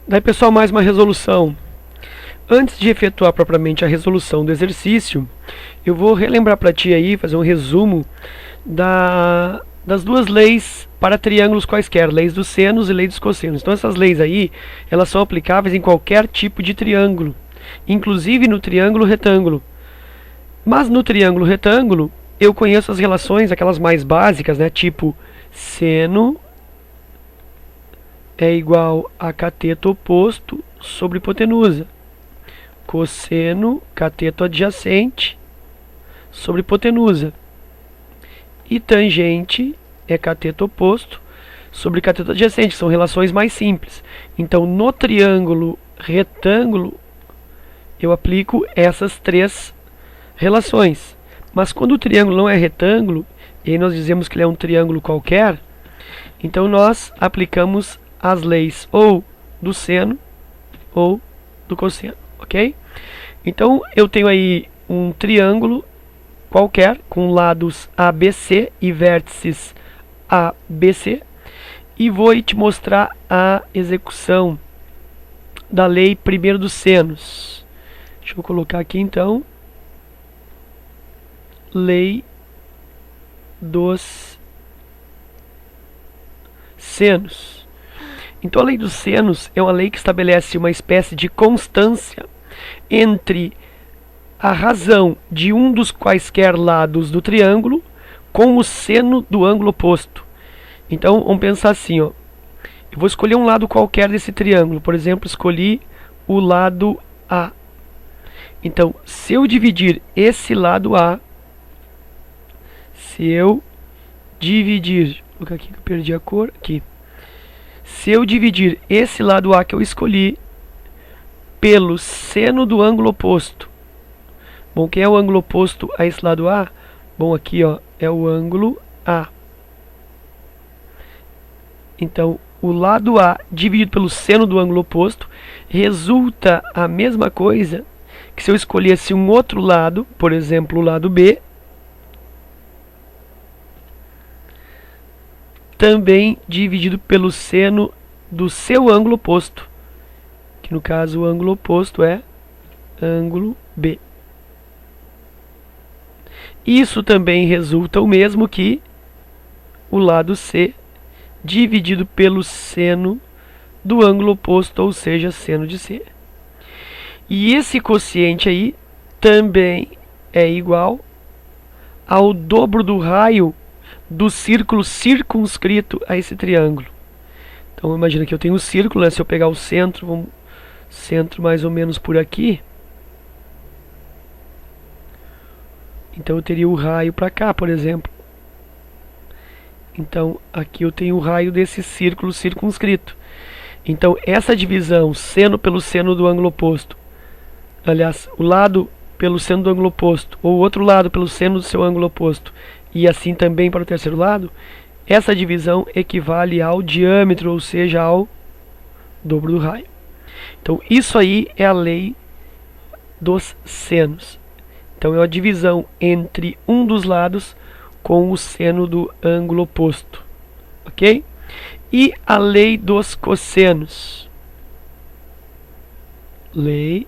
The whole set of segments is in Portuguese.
Daí, pessoal, mais uma resolução. Antes de efetuar propriamente a resolução do exercício, eu vou relembrar para ti aí, fazer um resumo das duas leis para triângulos quaisquer, leis dos senos e leis dos cossenos. Então essas leis aí, elas são aplicáveis em qualquer tipo de triângulo, inclusive no triângulo retângulo. Mas no triângulo retângulo, eu conheço as relações, aquelas mais básicas, né, tipo seno é igual a cateto oposto sobre hipotenusa. Cosseno, cateto adjacente sobre hipotenusa. E tangente é cateto oposto sobre cateto adjacente. São relações mais simples. Então, no triângulo retângulo, eu aplico essas três relações. Mas quando o triângulo não é retângulo, e aí nós dizemos que ele é um triângulo qualquer, então nós aplicamos as leis ou do seno ou do cosseno, ok? Então eu tenho aí um triângulo qualquer com lados ABC e vértices ABC e vou te mostrar a execução da lei primeiro dos senos. Deixa eu colocar aqui então lei dos senos. Então a lei dos senos é uma lei que estabelece uma espécie de constância entre a razão de um dos quaisquer lados do triângulo com o seno do ângulo oposto. Então vamos pensar assim, ó. Eu vou escolher um lado qualquer desse triângulo. Por exemplo, escolhi o lado A. Então, se eu dividir esse lado A, se eu dividir, vou colocar aqui que eu perdi a cor, aqui. Se eu dividir esse lado A que eu escolhi pelo seno do ângulo oposto. Bom, quem é o ângulo oposto a esse lado A? Bom, aqui ó, é o ângulo A. Então, o lado A dividido pelo seno do ângulo oposto resulta a mesma coisa que se eu escolhesse um outro lado, por exemplo, o lado B, também dividido pelo seno do seu ângulo oposto, que no caso o ângulo oposto é ângulo B. Isso também resulta o mesmo que o lado C dividido pelo seno do ângulo oposto, ou seja, seno de C. E esse quociente aí também é igual ao dobro do raio do círculo circunscrito a esse triângulo. Então imagina que eu tenho um círculo, né? Se eu pegar o centro, vamos, centro mais ou menos por aqui, então eu teria o raio para cá, por exemplo. Então aqui eu tenho o raio desse círculo circunscrito. Então essa divisão, seno pelo seno do ângulo oposto, aliás, o lado pelo seno do ângulo oposto, ou o outro lado pelo seno do seu ângulo oposto, e assim também para o terceiro lado, essa divisão equivale ao diâmetro, ou seja, ao dobro do raio. Então isso aí é a lei dos senos. Então é a divisão entre um dos lados com o seno do ângulo oposto, ok? E a lei dos cossenos. Lei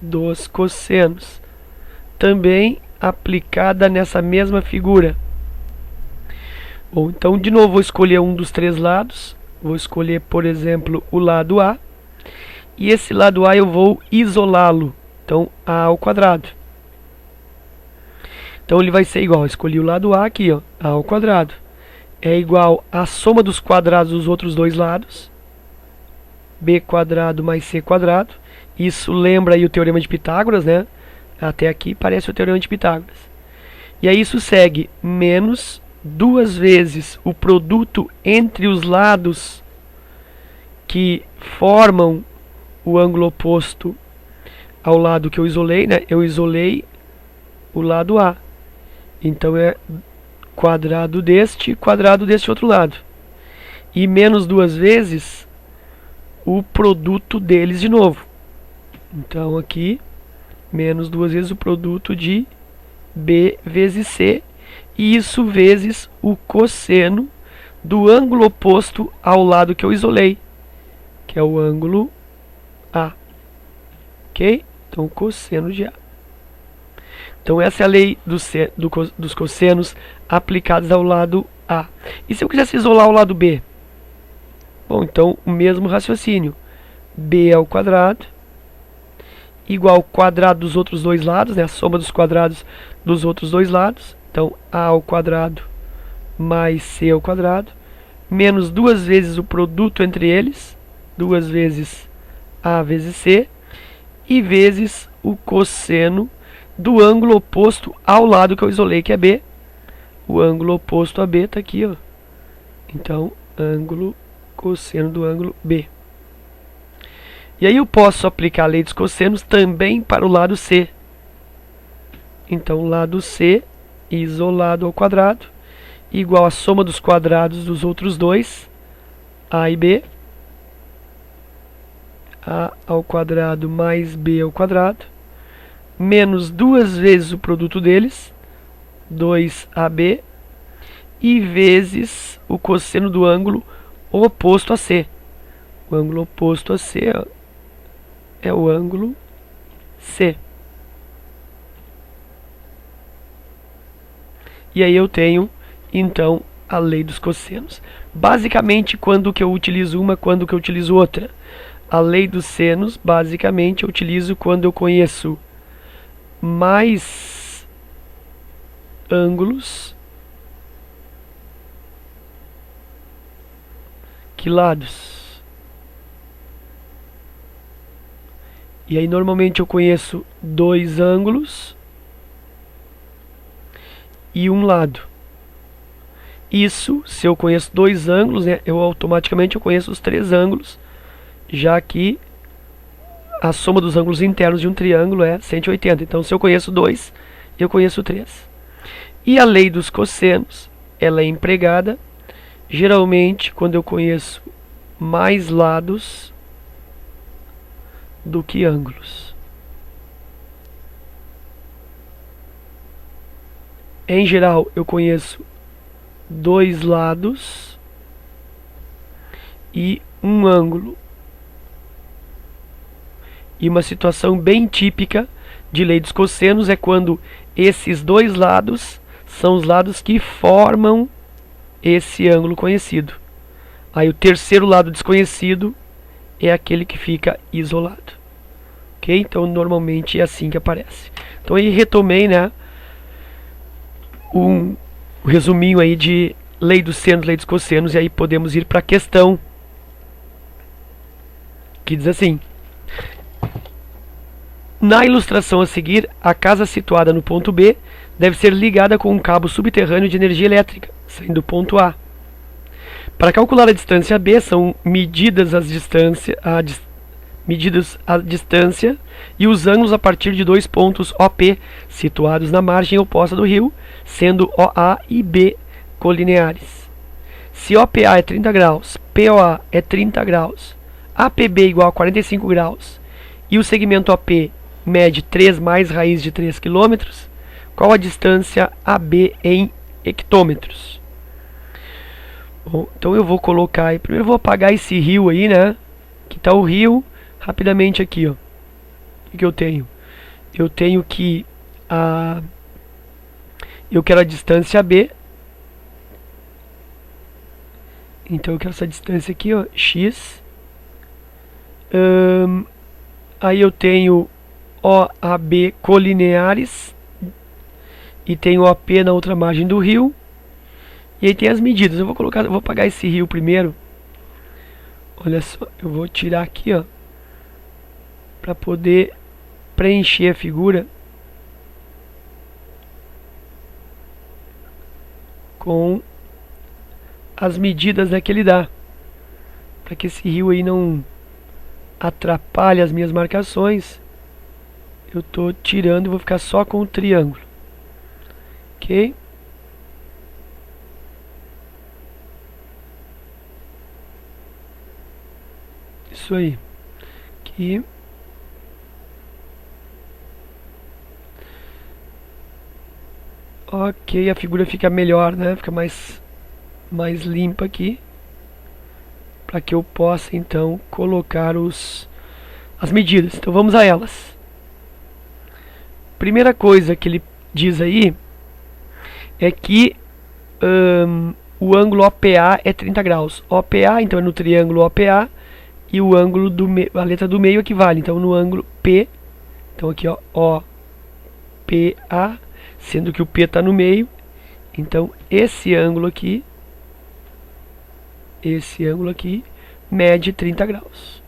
dos cossenos. Também aplicada nessa mesma figura. Bom, então de novo vou escolher um dos três lados. Vou escolher, por exemplo, o lado A. E esse lado A eu vou isolá-lo. Então, A ao quadrado. Então ele vai ser igual, escolhi o lado A aqui, ó, A ao quadrado. É igual à soma dos quadrados dos outros dois lados. B quadrado mais C quadrado. Isso lembra aí o teorema de Pitágoras, né? Até aqui parece o teorema de Pitágoras. E aí isso segue menos duas vezes o produto entre os lados que formam o ângulo oposto ao lado que eu isolei, né? Eu isolei o lado A. Então é quadrado deste outro lado. E menos duas vezes o produto deles de novo. Então aqui, menos duas vezes o produto de B vezes C. E isso vezes o cosseno do ângulo oposto ao lado que eu isolei. que é o ângulo A. Ok? Então, cosseno de A. Então, essa é a lei dos cossenos aplicados ao lado A. E se eu quisesse isolar o lado B? Bom, então, o mesmo raciocínio. B ao quadrado igual ao quadrado dos outros dois lados, né? A soma dos quadrados dos outros dois lados. Então, A ao quadrado mais C ao quadrado, menos duas vezes o produto entre eles, duas vezes A vezes C, e vezes o cosseno do ângulo oposto ao lado que eu isolei, que é B. O ângulo oposto a B está aqui, ó. Então, cosseno do ângulo B. E aí eu posso aplicar a lei dos cossenos também para o lado C. Então, lado C isolado ao quadrado igual a soma dos quadrados dos outros dois, A e B. A ao quadrado mais B ao quadrado, menos duas vezes o produto deles, 2AB, e vezes o cosseno do ângulo oposto a C. O ângulo oposto a C é o ângulo C. E aí eu tenho, então, a lei dos cossenos. Basicamente, quando que eu utilizo uma, quando que eu utilizo outra? A lei dos senos, basicamente, eu utilizo quando eu conheço mais ângulos que lados. E aí, normalmente, eu conheço dois ângulos e um lado. Isso, se eu conheço dois ângulos, né, automaticamente eu conheço os três ângulos, já que a soma dos ângulos internos de um triângulo é 180. Então, se eu conheço dois, eu conheço três. E a lei dos cossenos, ela é empregada geralmente quando eu conheço mais lados do que ângulos. Em geral, eu conheço dois lados e um ângulo. E uma situação bem típica de lei dos cossenos é quando esses dois lados são os lados que formam esse ângulo conhecido. Aí o terceiro lado desconhecido é aquele que fica isolado. Ok? Então normalmente é assim que aparece. Então aí retomei, né, um resuminho aí de lei dos senos, lei dos cossenos, e aí podemos ir para a questão que diz assim: na ilustração a seguir, a casa situada no ponto B deve ser ligada com um cabo subterrâneo de energia elétrica, saindo do ponto A. Para calcular a distância B, são medidas a distância e os ângulos a partir de dois pontos OP situados na margem oposta do rio, sendo OA e B colineares. Se OPA é 30 graus, POA é 30 graus, APB igual a 45 graus e o segmento OP mede 3 mais raiz de 3 km, qual a distância AB em hectômetros? Bom, então eu vou colocar aí, primeiro eu vou apagar esse rio aí, né? Que está o rio, rapidamente aqui, ó. O que eu tenho? Eu tenho que eu quero a distância AB. Então eu quero essa distância aqui, ó, x. Aí eu tenho OAB colineares e tenho OP na outra margem do rio. E aí tem as medidas. Eu vou apagar esse rio primeiro. Olha só, eu vou tirar aqui, ó, para poder preencher a figura com as medidas, né, que ele dá, para que esse rio aí não atrapalhe as minhas marcações. Eu tô tirando e vou ficar só com o triângulo. Ok? Isso aí. Aqui. Ok, a figura fica melhor, né? Fica mais limpa aqui. para que eu possa então colocar as medidas. Então vamos a elas. Primeira coisa que ele diz aí é que o ângulo OPA é 30 graus. OPA, então é no triângulo OPA, e o ângulo a letra do meio equivale. Então no ângulo P, então aqui ó, OPA, sendo que o P está no meio. Então esse ângulo aqui mede 30 graus.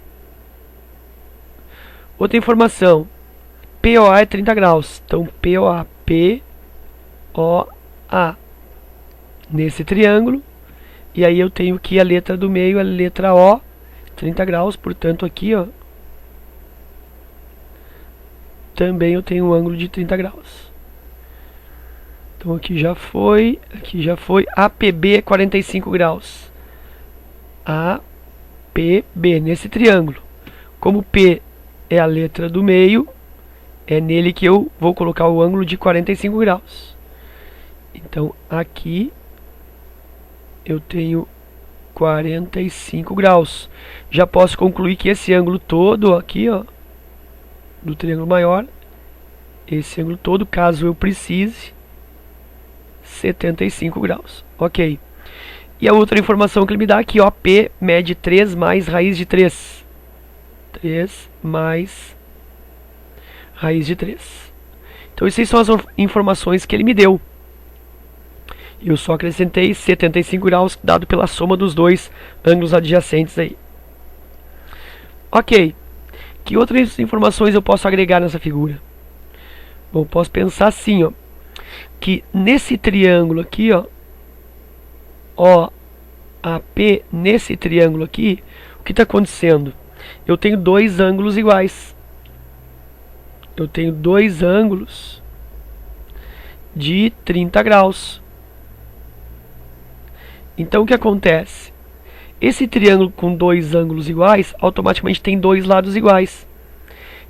Outra informação, POA é 30 graus. Então POA, nesse triângulo. E aí eu tenho que a letra do meio, a letra O, 30 graus. Portanto aqui ó, também eu tenho um ângulo de 30 graus. Então aqui já foi. APB é 45 graus. APB, nesse triângulo. Como P é a letra do meio, é nele que eu vou colocar o ângulo de 45 graus. Então aqui eu tenho 45 graus. Já posso concluir que esse ângulo todo aqui, ó, do triângulo maior, esse ângulo todo, caso eu precise, 75 graus. Ok. E a outra informação que ele me dá aqui, ó, P mede 3 mais raiz de 3. 3 mais raiz de 3. Então essas são as informações que ele me deu. Eu só acrescentei 75 graus, dado pela soma dos dois ângulos adjacentes aí. Ok. Que outras informações eu posso agregar nessa figura? Bom, posso pensar assim, ó, que nesse triângulo aqui, ó, OAP, nesse triângulo aqui, o que está acontecendo? Eu tenho dois ângulos iguais. Eu tenho dois ângulos de 30 graus. Então o que acontece? Esse triângulo com dois ângulos iguais, automaticamente tem dois lados iguais.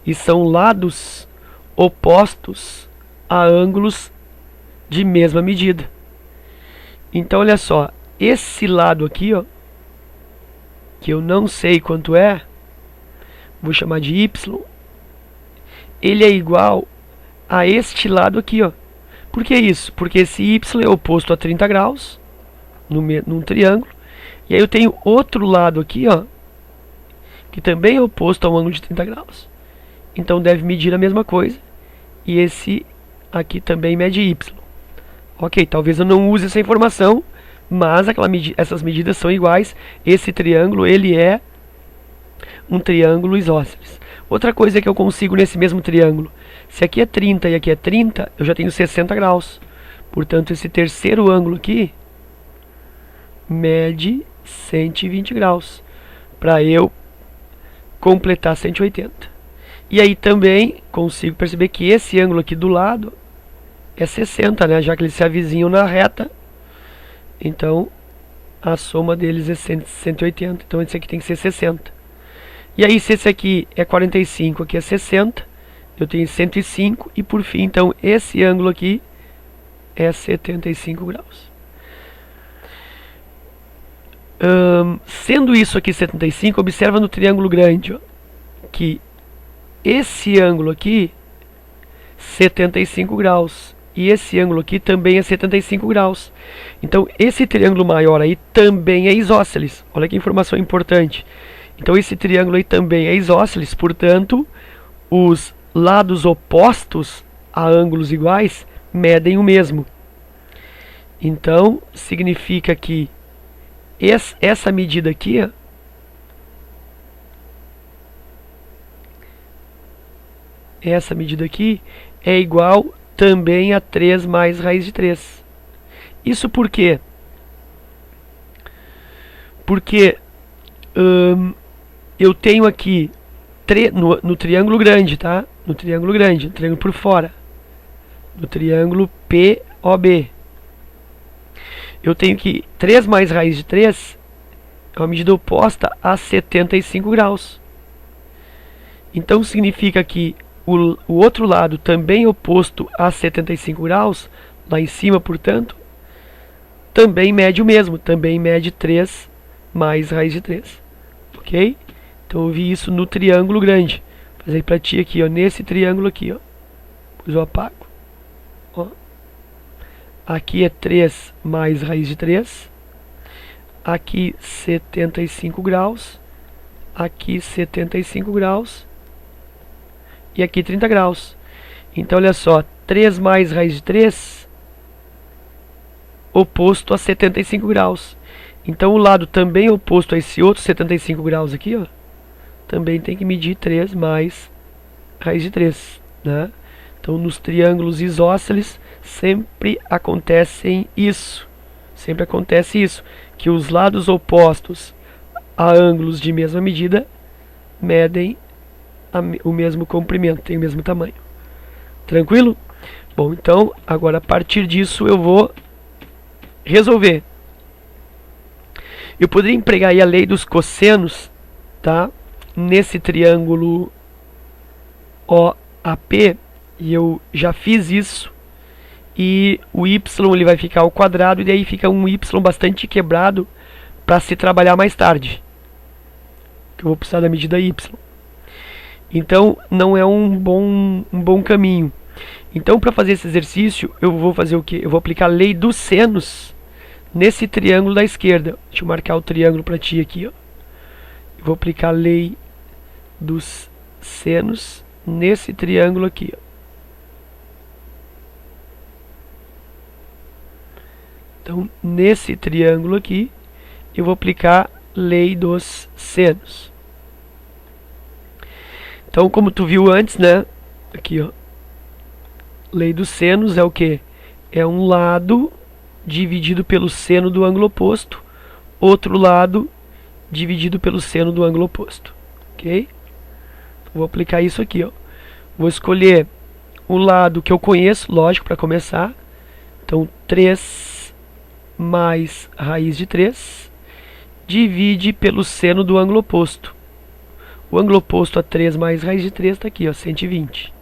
E são lados opostos a ângulos de mesma medida. Então olha só, esse lado aqui, ó, que eu não sei quanto é, vou chamar de Y, ele é igual a este lado aqui, ó. Por que isso? Porque esse Y é oposto a 30 graus num triângulo, e aí eu tenho outro lado aqui, ó, que também é oposto a um ângulo de 30 graus. Então deve medir a mesma coisa, e esse aqui também mede Y. Ok, talvez eu não use essa informação, mas essas medidas são iguais. Esse triângulo, ele é um triângulo isósceles. Outra coisa que eu consigo nesse mesmo triângulo, se aqui é 30 e aqui é 30, eu já tenho 60 graus. Portanto, esse terceiro ângulo aqui mede 120 graus, para eu completar 180. E aí também consigo perceber que esse ângulo aqui do lado é 60, né? Já que eles se avizinham na reta. Então, a soma deles é 180. Então, esse aqui tem que ser 60. E aí, se esse aqui é 45, aqui é 60, eu tenho 105. E por fim, então, esse ângulo aqui é 75 graus. Sendo isso aqui 75, observa no triângulo grande, ó, que esse ângulo aqui, 75 graus. E esse ângulo aqui também é 75 graus. Então, esse triângulo maior aí também é isósceles. Olha que informação importante. Então, esse triângulo aí também é isósceles. Portanto, os lados opostos a ângulos iguais medem o mesmo. Então, significa que essa medida aqui, ó, essa medida aqui é igual também a 3 mais raiz de 3. Isso por quê? Porque eu tenho aqui no triângulo grande, tá? No triângulo grande, no triângulo por fora, no triângulo POB, eu tenho que 3 mais raiz de 3 é uma medida oposta a 75 graus. Então significa que o outro lado também oposto a 75 graus, lá em cima, portanto, também mede o mesmo, também mede 3 mais raiz de 3. Ok? Então eu vi isso no triângulo grande. Vou fazer pra ti aqui, ó, nesse triângulo aqui, ó. Depois eu apago. Ó. Aqui é 3 mais raiz de 3. Aqui 75 graus. Aqui 75 graus. E aqui 30 graus. Então olha só, 3 mais raiz de 3 oposto a 75 graus. Então o lado também oposto a esse outro 75 graus aqui, ó, também tem que medir 3 mais raiz de 3, né? Então nos triângulos isósceles sempre acontece isso. Sempre acontece isso, que os lados opostos a ângulos de mesma medida medem o mesmo comprimento, tem o mesmo tamanho. Tranquilo? Bom, então agora a partir disso eu vou resolver. Eu poderia empregar aí a lei dos cossenos, tá? Nesse triângulo OAP, e eu já fiz isso. E o y ele vai ficar ao quadrado, e daí fica um y bastante quebrado para se trabalhar mais tarde. Que eu vou precisar da medida y. Então não é um bom caminho. Então para fazer esse exercício eu vou fazer o que? Eu vou aplicar a lei dos senos nesse triângulo da esquerda. Deixa eu marcar o triângulo para ti aqui, ó. Eu vou aplicar a lei dos senos nesse triângulo aqui, ó. Então nesse triângulo aqui eu vou aplicar lei dos senos. Então como tu viu antes, né? Aqui, ó. Lei dos senos é o que? É um lado dividido pelo seno do ângulo oposto, outro lado dividido pelo seno do ângulo oposto. Ok? Vou aplicar isso aqui, ó. Vou escolher o lado que eu conheço, lógico, para começar. Então 3 mais raiz de 3 divide pelo seno do ângulo oposto. O ângulo oposto a 3 mais raiz de 3 está aqui, ó, 120.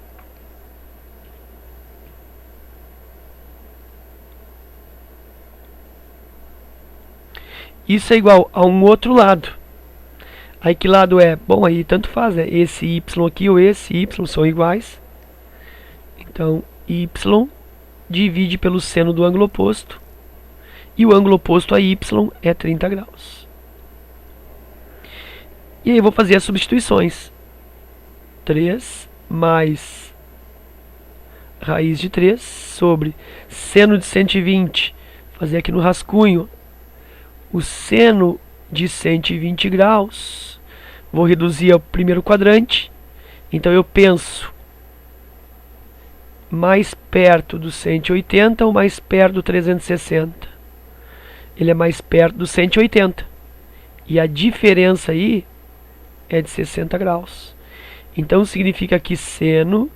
Isso é igual a um outro lado. Aí que lado é? Bom, aí tanto faz, né? Esse y aqui ou esse y são iguais. Então, y divide pelo seno do ângulo oposto. E o ângulo oposto a y é 30 graus. E aí eu vou fazer as substituições. 3 mais raiz de 3 sobre seno de 120. Fazer aqui no rascunho. O seno de 120 graus, vou reduzir ao primeiro quadrante, então eu penso mais perto do 180 ou mais perto do 360? Ele é mais perto do 180, e a diferença aí é de 60 graus. Então significa que seno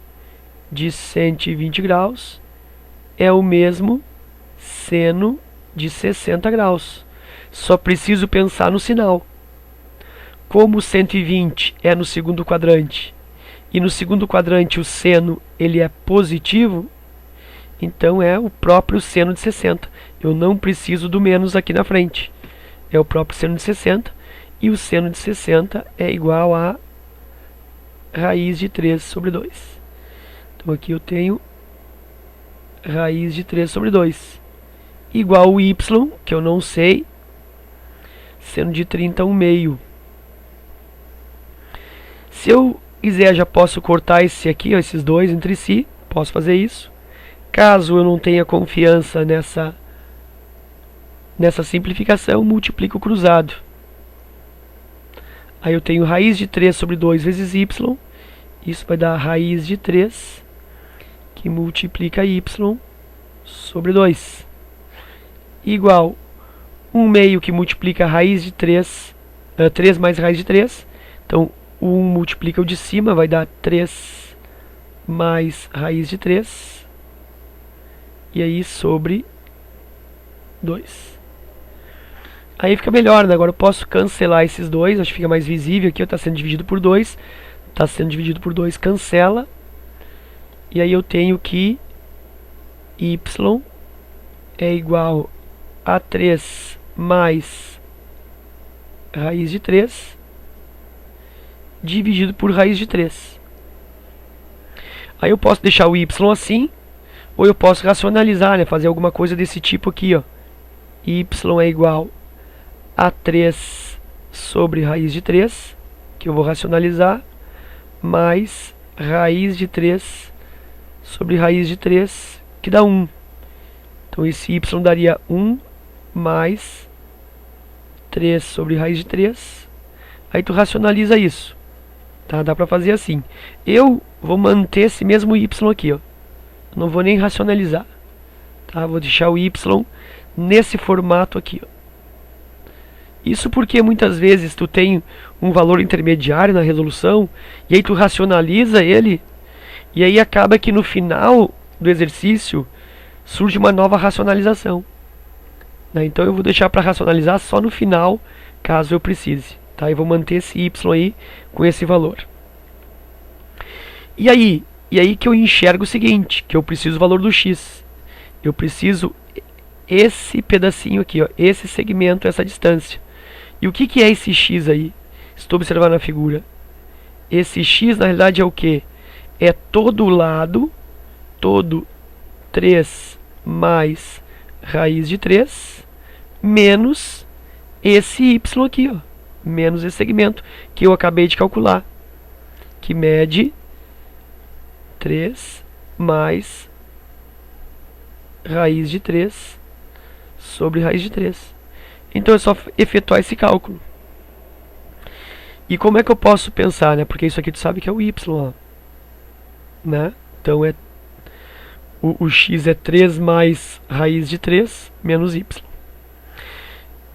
de 120 graus é o mesmo seno de 60 graus. Só preciso pensar no sinal. Como 120 é no segundo quadrante, e no segundo quadrante o seno ele é positivo, então é o próprio seno de 60. Eu não preciso do menos aqui na frente. É o próprio seno de 60, e o seno de 60 é igual a raiz de 3 sobre 2. Então aqui eu tenho raiz de 3 sobre 2. Igual o y, que eu não sei, seno de 30, 1/2. Se eu quiser, já posso cortar esse aqui, ó, esses dois entre si. Posso fazer isso. Caso eu não tenha confiança nessa simplificação, multiplico o cruzado. Aí eu tenho raiz de 3 sobre 2 vezes y. Isso vai dar raiz de 3, que multiplica y sobre 2. Igual 1/2 que multiplica a raiz de 3, 3 mais raiz de 3. Então, 1 multiplica o de cima, vai dar 3 mais raiz de 3. E aí, sobre 2. Aí fica melhor, né? Agora eu posso cancelar esses dois, acho que fica mais visível aqui, está sendo dividido por 2. Está sendo dividido por 2, cancela. E aí eu tenho que y é igual a 3 mais raiz de 3 dividido por raiz de 3. Aí eu posso deixar o y assim, ou eu posso racionalizar, né? Fazer alguma coisa desse tipo aqui, ó. Y é igual a 3 sobre raiz de 3, que eu vou racionalizar, mais raiz de 3 sobre raiz de 3, que dá 1. Então esse y daria 1 mais 3 sobre raiz de 3. Aí tu racionaliza isso. Tá? Dá pra fazer assim. Eu vou manter esse mesmo y aqui, ó. Não vou nem racionalizar. Tá? Vou deixar o y nesse formato aqui, ó. Isso porque muitas vezes tu tem um valor intermediário na resolução e aí tu racionaliza ele e aí acaba que no final do exercício surge uma nova racionalização. Né? Então eu vou deixar para racionalizar só no final, caso eu precise. Tá? Eu vou manter esse y aí com esse valor. E aí que eu enxergo o seguinte, que eu preciso do valor do x. Eu preciso esse pedacinho aqui, ó, esse segmento, essa distância. E o que é esse x aí? Estou observando na figura. Esse x na realidade é o que? É todo o lado, todo 3 mais raiz de 3, menos esse y aqui, ó, menos esse segmento que eu acabei de calcular, que mede 3 mais raiz de 3 sobre raiz de 3. Então é só efetuar esse cálculo. E como é que eu posso pensar, né? Porque isso aqui tu sabe que é o y, ó, né? Então o x é 3 mais raiz de 3 menos y.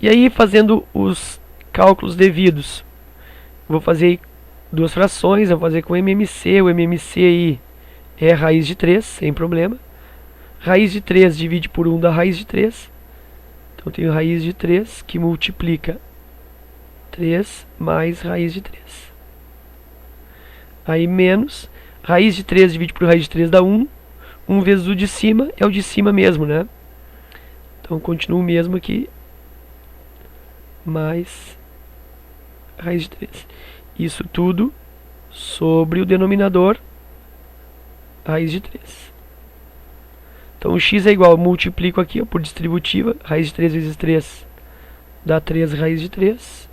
E aí, fazendo os cálculos devidos, vou fazer duas frações, eu vou fazer com MMC. O MMC aí é raiz de 3, sem problema. Raiz de 3 divide por 1 da raiz de 3. Então eu tenho raiz de 3 que multiplica 3 mais raiz de 3. Aí menos, raiz de 3 divide por raiz de 3 dá 1. 1 vezes o de cima é o de cima mesmo, né? Então continua o mesmo aqui. Mais raiz de 3. Isso tudo sobre o denominador raiz de 3. Então o x é igual, eu multiplico aqui, ó, por distributiva, raiz de 3 vezes 3 dá 3 raiz de 3.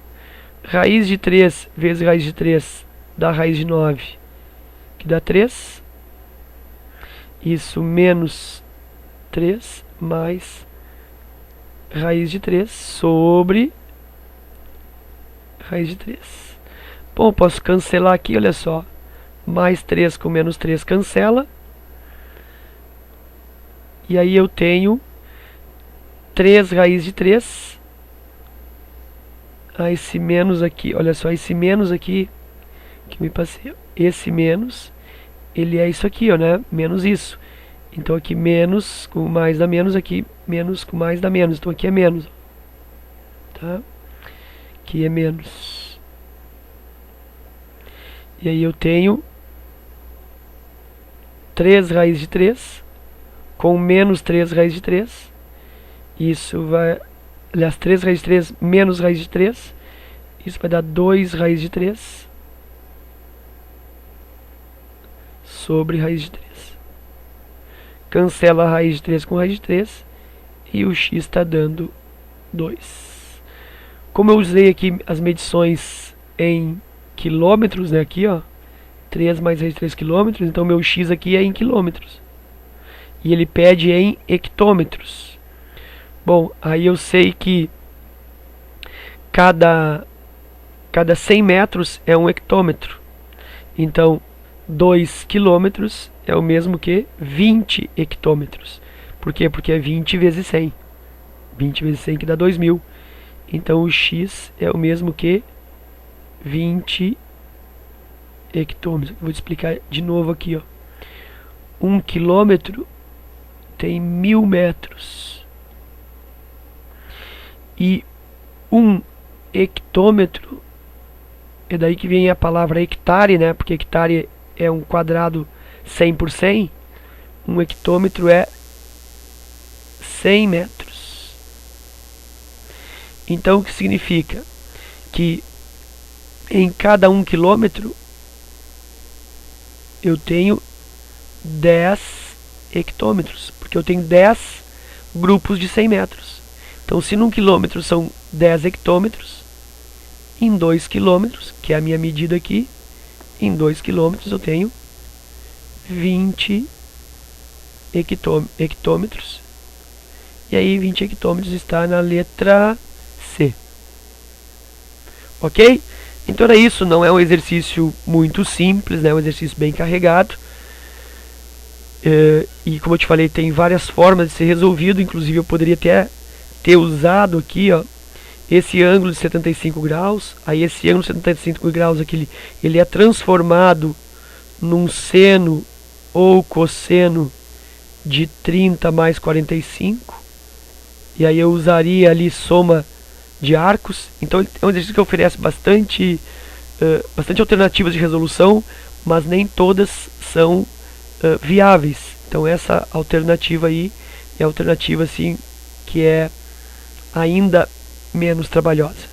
Raiz de 3 vezes raiz de 3 dá raiz de 9, que dá 3. Isso menos 3 mais raiz de 3 sobre raiz de 3. Bom, posso cancelar aqui, olha só. Mais 3 com menos 3 cancela. E aí eu tenho 3 raiz de 3. Esse menos aqui, olha só, esse menos aqui que me passei, esse menos, ele é isso aqui, ó, né? Menos isso. Então aqui menos com mais dá menos, aqui menos com mais dá menos. Então aqui é menos, tá? Aqui é menos. E aí eu tenho 3 raiz de 3 com menos 3 raiz de 3. Isso vai, aliás, 3 raiz de 3 menos raiz de 3. Isso vai dar 2 raiz de 3 sobre raiz de 3. Cancela a raiz de 3 com raiz de 3. E o x está dando 2. Como eu usei aqui as medições em quilômetros, né? Aqui, ó, 3 mais raiz de 3 quilômetros. Então meu x aqui é em quilômetros. E ele pede em hectômetros. Bom, aí eu sei que cada 100 metros é um hectômetro. Então 2 quilômetros é o mesmo que 20 hectômetros. Por quê? Porque é 20 vezes 100. 20 vezes 100 que dá 2.000. Então o x é o mesmo que 20 hectômetros. Vou te explicar de novo aqui, ó. 1 quilômetro tem 1.000 metros. E 1 hectômetro, é daí que vem a palavra hectare, né? Porque hectare é um quadrado 100 por 100. 1 hectômetro é 100 metros. Então o que significa? que em cada 1 quilômetro eu tenho 10 hectômetros, porque eu tenho 10 grupos de 100 metros. Então, se num quilômetro são 10 hectômetros, em 2 quilômetros, que é a minha medida aqui, em 2 quilômetros eu tenho 20 hectômetros. E aí 20 hectômetros está na letra C. Ok? Então era isso, não é um exercício muito simples, né? É um exercício bem carregado. E como eu te falei, tem várias formas de ser resolvido. Inclusive eu poderia até ter usado aqui, ó, esse ângulo de 75 graus. Aí esse ângulo de 75 graus aqui, ele é transformado num seno ou cosseno de 30 mais 45. E aí eu usaria ali soma de arcos. Então é um exercício que oferece bastante alternativas de resolução, mas nem todas são viáveis. Então essa alternativa aí é a alternativa assim que é ainda menos trabalhosa.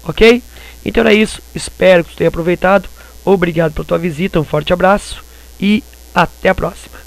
Ok? Então era isso. Espero que você tenha aproveitado. Obrigado pela tua visita. Um forte abraço e até a próxima.